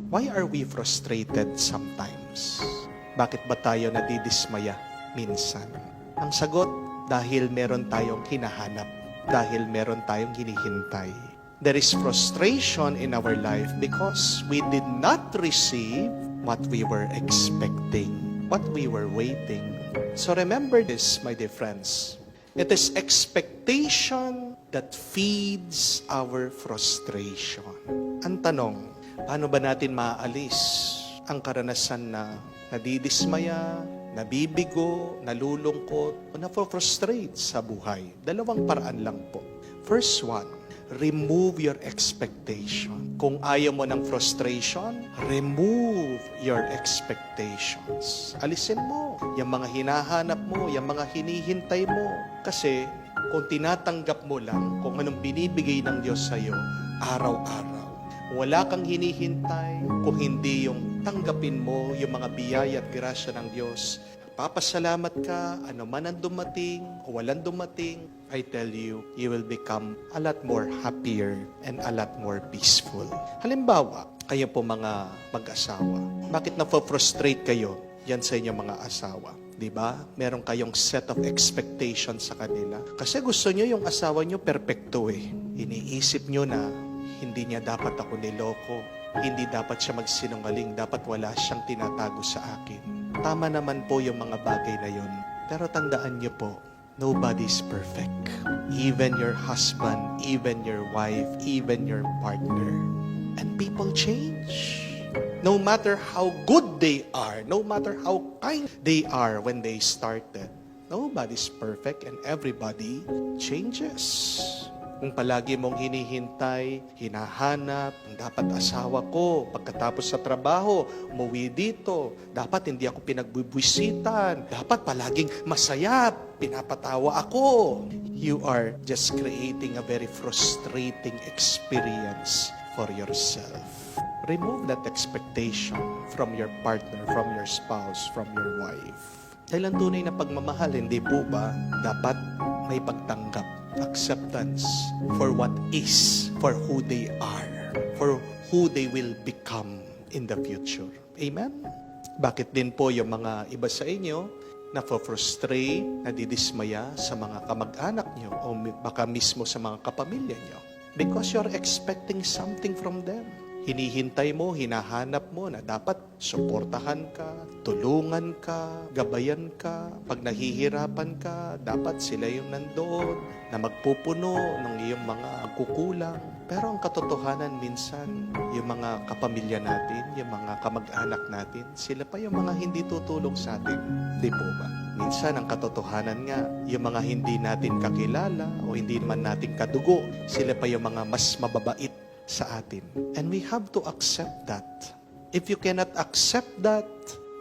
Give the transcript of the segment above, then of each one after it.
Why are we frustrated sometimes? Bakit ba tayo nadidismaya minsan? Ang sagot, dahil meron tayong hinahanap, dahil meron tayong hinihintay. There is frustration in our life because we did not receive what we were expecting, what we were waiting. So remember this, my dear friends. It is expectation that feeds our frustration. Ang tanong, paano ba natin maaalis ang karanasan na nadidismaya, nabibigo, nalulungkot, o na-frustrate sa buhay? Dalawang paraan lang po. First one, remove your expectation. Kung ayaw mo ng frustration, remove your expectations. Alisin mo yung mga hinahanap mo, yung mga hinihintay mo. Kasi kung tinatanggap mo lang kung anong binibigay ng Diyos sa'yo, araw-araw, wala kang hinihintay kung hindi yung tanggapin mo yung mga biyaya at grasya ng Diyos. Papasalamat ka, ano man ang dumating o walang dumating, I tell you, you will become a lot more happier and a lot more peaceful. Halimbawa, kayo po mga mag-asawa, bakit na-frustrate kayo yan sa inyong mga asawa? Diba? Meron kayong set of expectations sa kanila. Kasi gusto nyo yung asawa nyo perfecto eh. Iniisip nyo na hindi niya dapat ako niloko, hindi dapat siya magsinungaling, dapat wala siyang tinatago sa akin. Tama naman po yung mga bagay na yun. Pero tandaan niyo po, nobody's perfect. Even your husband, even your wife, even your partner. And people change. No matter how good they are, no matter how kind they are when they started, nobody's perfect and everybody changes. Kung palagi mong hinihintay, hinahanap, dapat asawa ko, pagkatapos sa trabaho, umuwi dito, dapat hindi ako pinagbubwisitan, dapat palaging masaya, pinapatawa ako. You are just creating a very frustrating experience for yourself. Remove that expectation from your partner, from your spouse, from your wife. Dahil ang tunay na pagmamahal, hindi po ba dapat may pagtanggap, acceptance for what is, for who they are, for who they will become in the future. Amen? Bakit din po yung mga iba sa inyo na-frustrate, nadidismaya sa mga kamag-anak nyo o baka mismo sa mga kapamilya nyo? Because you're expecting something from them. Hinihintay mo, hinahanap mo na dapat suportahan ka, tulungan ka, gabayan ka. Pag nahihirapan ka, dapat sila yung nandoon na magpupuno ng iyong mga kukulang. Pero ang katotohanan minsan, yung mga kapamilya natin, yung mga kamag-anak natin, sila pa yung mga hindi tutulong sa atin. Di po ba? Minsan ang katotohanan nga, yung mga hindi natin kakilala o hindi naman natin kadugo, sila pa yung mga mas mababait sa atin. And we have to accept that. If you cannot accept that,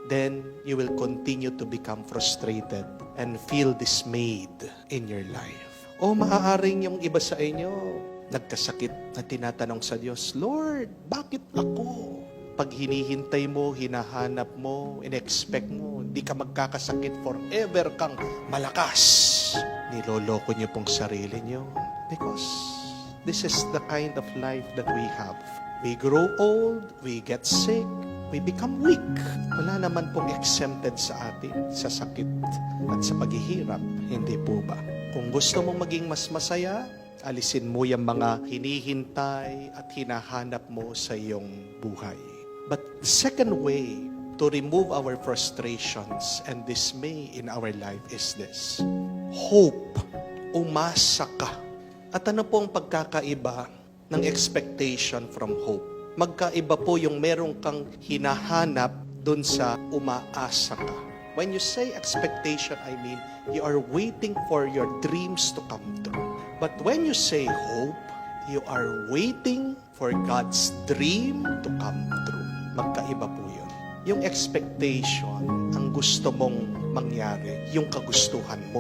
then you will continue to become frustrated and feel dismayed in your life. O maaaring yung iba sa inyo, nagkasakit na tinatanong sa Diyos, Lord, bakit ako? Pag hinihintay mo, hinahanap mo, in-expect mo, hindi ka magkakasakit, forever kang malakas. Niloloko niyo pong sarili niyo. Because this is the kind of life that we have. We grow old, we get sick, we become weak. Wala naman pong exempted sa atin sa sakit at sa paghihirap. Hindi po ba? Kung gusto mong maging mas masaya, alisin mo yung mga hinihintay at hinahanap mo sa iyong buhay. But the second way to remove our frustrations and dismay in our life is this. Hope. Umasa ka. At ano po ang pagkakaiba ng expectation from hope? Magkaiba po yung meron kang hinahanap dun sa umaasa ka. When you say expectation, I mean, you are waiting for your dreams to come true. But when you say hope, you are waiting for God's dream to come true. Magkaiba po yun. Yung expectation, ang gusto mong mangyari, yung kagustuhan mo.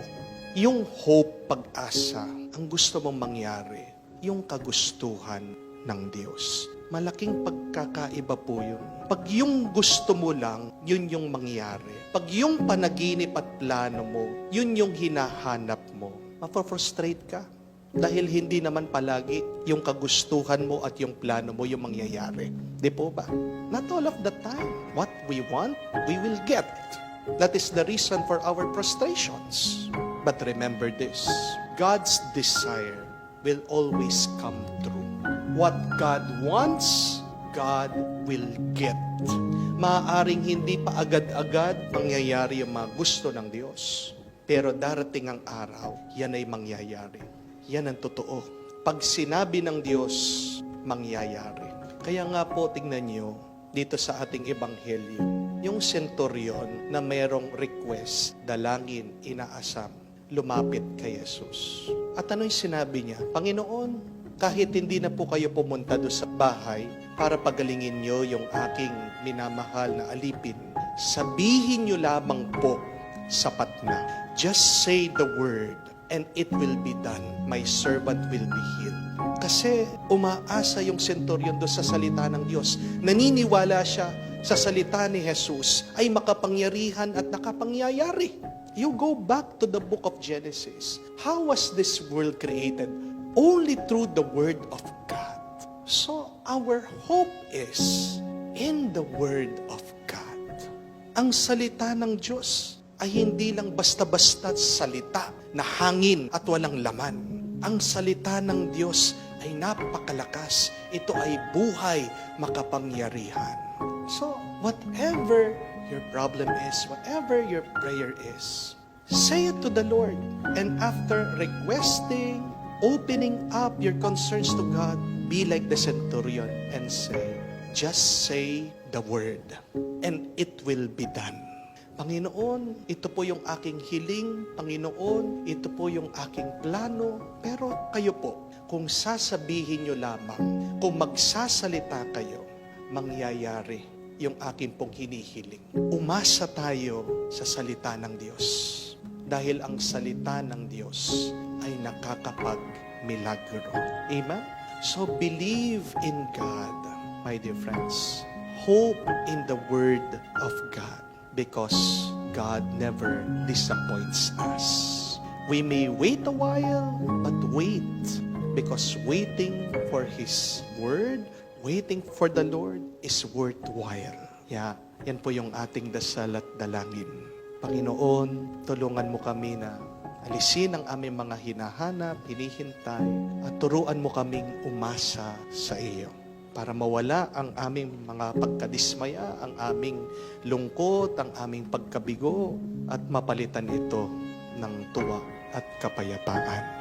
Yung hope, pag-asa, ang gusto mong mangyari, yung kagustuhan ng Diyos. Malaking pagkakaiba po yun. Pag yung gusto mo lang, yun yung mangyari. Pag yung panaginip at plano mo, yun yung hinahanap mo, mapafrustrate ka. Dahil hindi naman palagi yung kagustuhan mo at yung plano mo yung mangyayari. Di po ba? Not all of the time. What we want, we will get. That is the reason for our frustrations. But remember this, God's desire will always come true. What God wants, God will get. Maaaring hindi pa agad-agad mangyayari yung mga gusto ng Diyos. Pero darating ang araw, yan ay mangyayari. Yan ang totoo. Pag sinabi ng Diyos, mangyayari. Kaya nga po, tingnan nyo, dito sa ating ebanghelyo, yung centurion na mayroong request, dalangin, inaasam, lumapit kay Jesus. At ano'y sinabi niya? Panginoon, kahit hindi na po kayo pumunta doon sa bahay para pagalingin nyo yung aking minamahal na alipin, sabihin nyo lamang po, sapat na. Just say the word and it will be done. My servant will be healed. Kasi umaasa yung centurion doon sa salita ng Diyos. Naniniwala siya sa salita ni Jesus ay makapangyarihan at nakapangyayari. You go back to the book of Genesis. How was this world created? Only through the word of God. So our hope is in the word of God. Ang salita ng Diyos ay hindi lang basta-basta salita na hangin at walang laman. Ang salita ng Diyos ay napakalakas. Ito ay buhay, makapangyarihan. So, whatever your problem is, whatever your prayer is, say it to the Lord. And after requesting, opening up your concerns to God, be like the centurion and say, just say the word, and it will be done. Panginoon, ito po yung aking hiling. Panginoon, ito po yung aking plano. Pero kayo po, kung sasabihin nyo lamang, kung magsasalita kayo, mangyayari yung aking pong hinihiling. Umasa tayo sa salita ng Diyos. Dahil ang salita ng Diyos ay nakakapag-milagro. Amen? So believe in God, my dear friends. Hope in the Word of God. Because God never disappoints us. We may wait a while, but wait. Because waiting for His Word, waiting for the Lord is worthwhile. Yeah, yan po yung ating dasal at dalangin. Panginoon, tulungan mo kami na alisin ang aming mga hinahanap, hinihintay, at turuan mo kaming umasa sa iyo. Para mawala ang aming mga pagkadismaya, ang aming lungkot, ang aming pagkabigo, at mapalitan ito ng tuwa at kapayapaan.